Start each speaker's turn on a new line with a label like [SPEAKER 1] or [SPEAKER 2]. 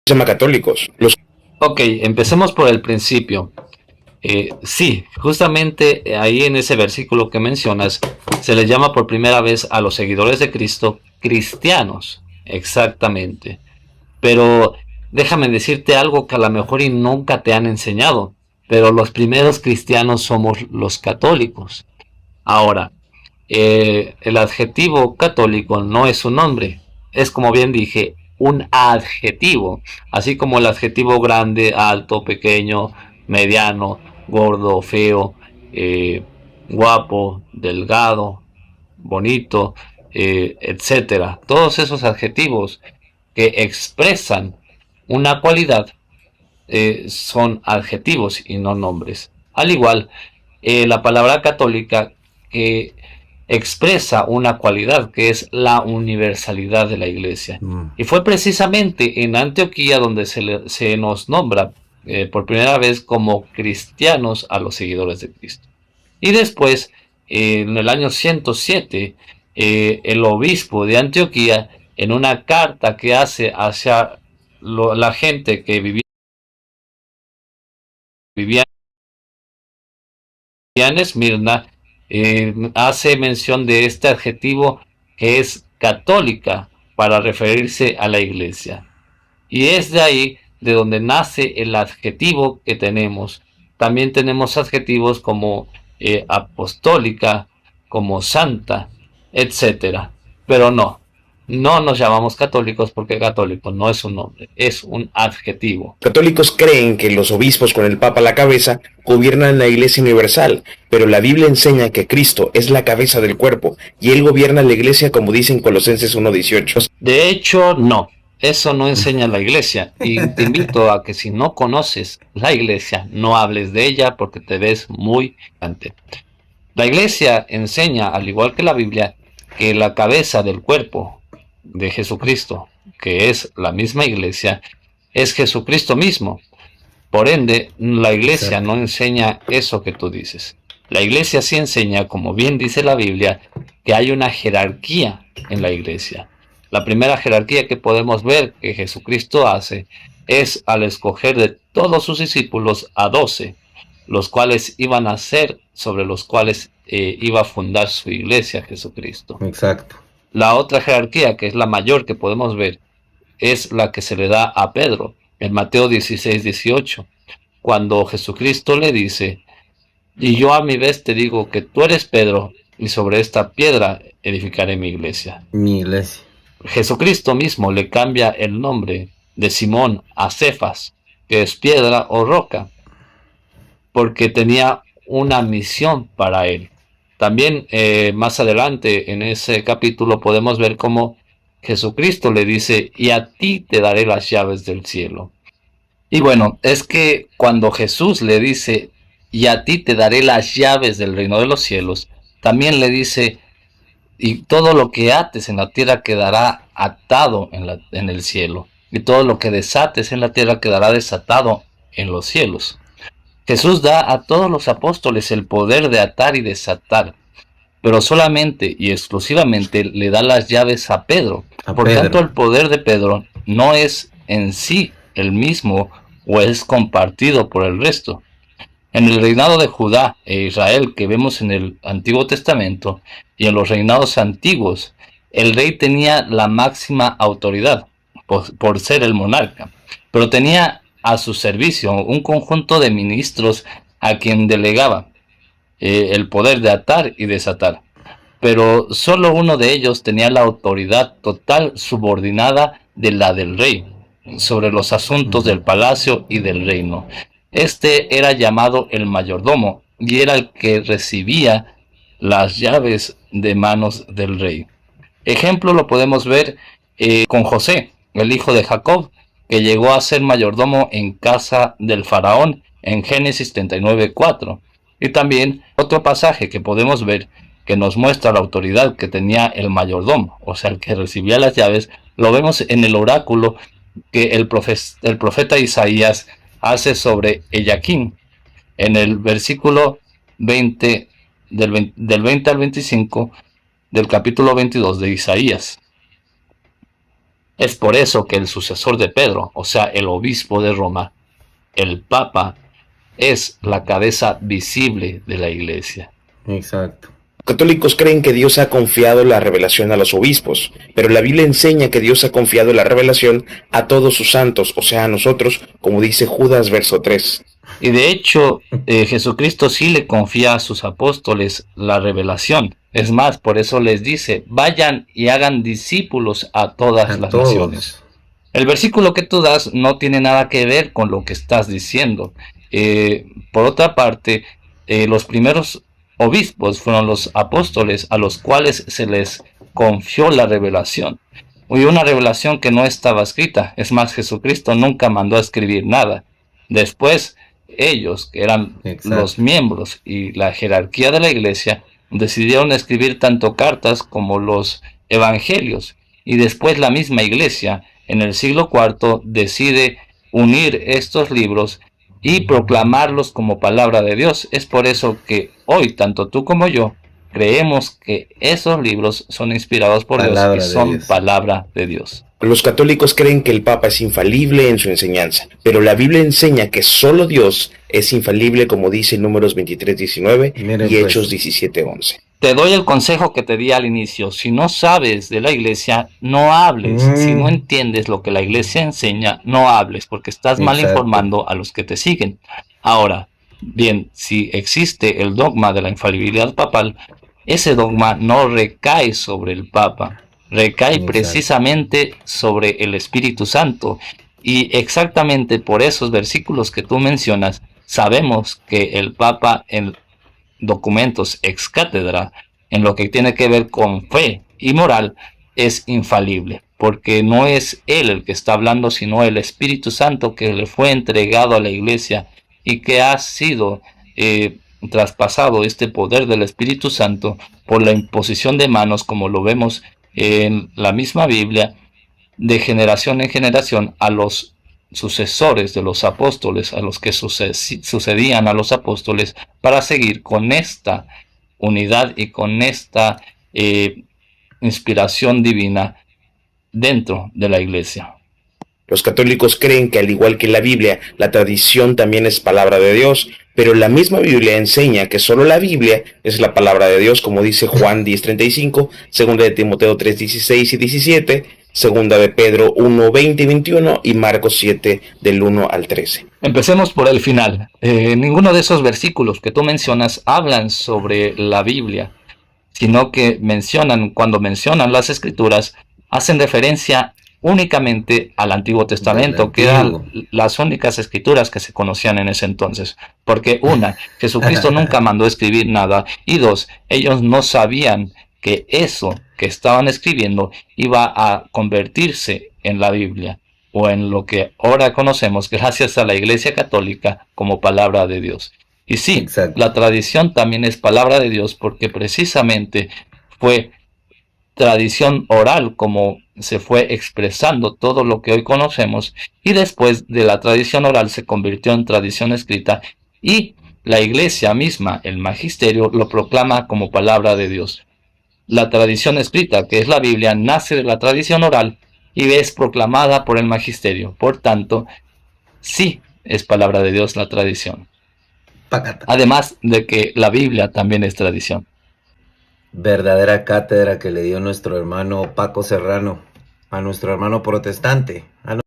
[SPEAKER 1] llama católicos. Los
[SPEAKER 2] Ok, empecemos por el principio. Sí, justamente ahí en ese versículo que mencionas, se les llama por primera vez a los seguidores de Cristo cristianos, exactamente. Pero déjame decirte algo que a lo mejor y nunca te han enseñado, pero los primeros cristianos somos los católicos. Ahora, el adjetivo católico no es un nombre, es como bien dije, un adjetivo, así como el adjetivo grande, alto, pequeño, mediano, gordo, feo, eh, guapo, delgado, bonito, etcétera. Todos esos adjetivos que expresan una cualidad son adjetivos y no nombres. Al igual, la palabra católica que expresa una cualidad que es la universalidad de la iglesia. Y fue precisamente en Antioquía donde se nos nombra por primera vez como cristianos a los seguidores de Cristo. Y después, en el año 107, el obispo de Antioquía, en una carta que hace hacia la gente que vivía en Esmirna, hace mención de este adjetivo que es católica para referirse a la iglesia. Y es de ahí de donde nace el adjetivo que tenemos. También tenemos adjetivos como apostólica, como santa, etcétera. Pero no nos llamamos católicos porque católico no es un nombre, es un adjetivo.
[SPEAKER 1] católicos creen que los obispos con el Papa a la cabeza gobiernan la Iglesia universal, pero la Biblia enseña que Cristo es la cabeza del cuerpo y Él gobierna la Iglesia como dice en Colosenses 1:18.
[SPEAKER 2] De hecho, no. Eso no enseña la iglesia. Y te invito a que si no conoces la iglesia, no hables de ella porque te ves muy ignorante. La iglesia enseña, al igual que la Biblia, que la cabeza del cuerpo de Jesucristo, que es la misma iglesia, es Jesucristo mismo. Por ende, la iglesia
[SPEAKER 3] Exacto.
[SPEAKER 2] no enseña eso que tú dices. La iglesia sí enseña, como bien dice la Biblia, que hay una jerarquía en la iglesia. La primera jerarquía que podemos ver que Jesucristo hace es al escoger de todos sus discípulos a 12, los cuales iban a ser sobre los cuales iba a fundar su iglesia Jesucristo.
[SPEAKER 3] Exacto.
[SPEAKER 2] La otra jerarquía, que es la mayor que podemos ver, es la que se le da a Pedro en Mateo 16:18, cuando Jesucristo le dice, y yo a mi vez te digo que tú eres Pedro, y sobre esta piedra edificaré mi iglesia.
[SPEAKER 3] Mi iglesia.
[SPEAKER 2] Jesucristo mismo le cambia el nombre de Simón a Cefas, que es piedra o roca, porque tenía una misión para él. También más adelante en ese capítulo podemos ver cómo Jesucristo le dice, y a ti te daré las llaves del cielo. Y bueno, es que cuando Jesús le dice, y a ti te daré las llaves del reino de los cielos, también le dice, y todo lo que ates en la tierra quedará atado en el cielo, y todo lo que desates en la tierra quedará desatado en los cielos. Jesús da a todos los apóstoles el poder de atar y desatar, pero solamente y exclusivamente le da las llaves a Pedro. Por tanto, el poder de Pedro no es en sí el mismo o es compartido por el resto. En el reinado de Judá e Israel que vemos en el Antiguo Testamento y en los reinados antiguos, el rey tenía la máxima autoridad por ser el monarca, pero tenía a su servicio un conjunto de ministros a quien delegaba el poder de atar y desatar. Pero solo uno de ellos tenía la autoridad total subordinada de la del rey sobre los asuntos del palacio y del reino. Este era llamado el mayordomo y era el que recibía las llaves de manos del rey. Ejemplo lo podemos ver con José, el hijo de Jacob, que llegó a ser mayordomo en casa del faraón en Génesis 39:4. Y también otro pasaje que podemos ver que nos muestra la autoridad que tenía el mayordomo, o sea, el que recibía las llaves, lo vemos en el oráculo que el profeta Isaías hace sobre Ellaquín, en el versículo 20, del 20 al 25 del capítulo 22 de Isaías. Es por eso que el sucesor de Pedro, o sea, el obispo de Roma, el Papa, es la cabeza visible de la Iglesia.
[SPEAKER 3] Exacto.
[SPEAKER 1] Católicos creen que Dios ha confiado la revelación a los obispos, pero la Biblia enseña que Dios ha confiado la revelación a todos sus santos, o sea, a nosotros, como dice Judas verso 3.
[SPEAKER 2] Y de hecho, Jesucristo sí le confía a sus apóstoles la revelación. Es más, por eso les dice, vayan y hagan discípulos a todas las naciones. El versículo que tú das no tiene nada que ver con lo que estás diciendo. Por otra parte, los primeros obispos fueron los apóstoles a los cuales se les confió la revelación. Y una revelación que no estaba escrita. Es más, Jesucristo nunca mandó a escribir nada. Después, ellos, que eran los miembros y la jerarquía de la iglesia, decidieron escribir tanto cartas como los evangelios. Y después la misma iglesia, en el siglo IV, decide unir estos libros y proclamarlos como palabra de Dios. Es por eso que hoy, tanto tú como yo, creemos que esos libros son inspirados por Dios y son palabra de Dios.
[SPEAKER 1] Los católicos creen que el Papa es infalible en su enseñanza, pero la Biblia enseña que solo Dios es infalible, como dice Números 23:19 y Hechos 17:11.
[SPEAKER 2] Te doy el consejo que te di al inicio. Si no sabes de la iglesia, no hables. Si no entiendes lo que la iglesia enseña, no hables, porque estás mal informando a los que te siguen. Ahora, bien, si existe el dogma de la infalibilidad papal, ese dogma no recae sobre el Papa, recae precisamente sobre el Espíritu Santo. Y exactamente por esos versículos que tú mencionas, sabemos que el Papa en documentos ex cátedra, en lo que tiene que ver con fe y moral, es infalible, porque no es él el que está hablando, sino el Espíritu Santo que le fue entregado a la iglesia y que ha sido traspasado este poder del Espíritu Santo por la imposición de manos, como lo vemos en la misma Biblia, de generación en generación a los sucesores de los apóstoles, a los que sucedían a los apóstoles, para seguir con esta unidad y con esta inspiración divina dentro de la iglesia.
[SPEAKER 1] Los católicos creen que al igual que la Biblia, la tradición también es palabra de Dios, pero la misma Biblia enseña que solo la Biblia es la palabra de Dios, como dice Juan 10:35, segunda de Timoteo 3:16 y 17, segunda de Pedro 1:20 y 21 y Marcos 7 del 1 al 13.
[SPEAKER 2] Empecemos por el final. Ninguno de esos versículos que tú mencionas hablan sobre la Biblia, sino que cuando mencionan las Escrituras, hacen referencia únicamente al Antiguo Testamento, que eran las únicas escrituras que se conocían en ese entonces. Porque una, Jesucristo nunca mandó escribir nada, y dos, ellos no sabían que eso que estaban escribiendo iba a convertirse en la Biblia, o en lo que ahora conocemos gracias a la Iglesia Católica como palabra de Dios. Y sí, la tradición también es palabra de Dios, porque precisamente fue tradición oral como se fue expresando todo lo que hoy conocemos, y después de la tradición oral se convirtió en tradición escrita, y la iglesia misma, el magisterio, lo proclama como palabra de Dios. La tradición escrita, que es la Biblia, nace de la tradición oral y es proclamada por el magisterio. Por tanto, sí es palabra de Dios la tradición. Además de que la Biblia también es tradición.
[SPEAKER 3] Verdadera cátedra que le dio nuestro hermano Paco Serrano a nuestro hermano protestante.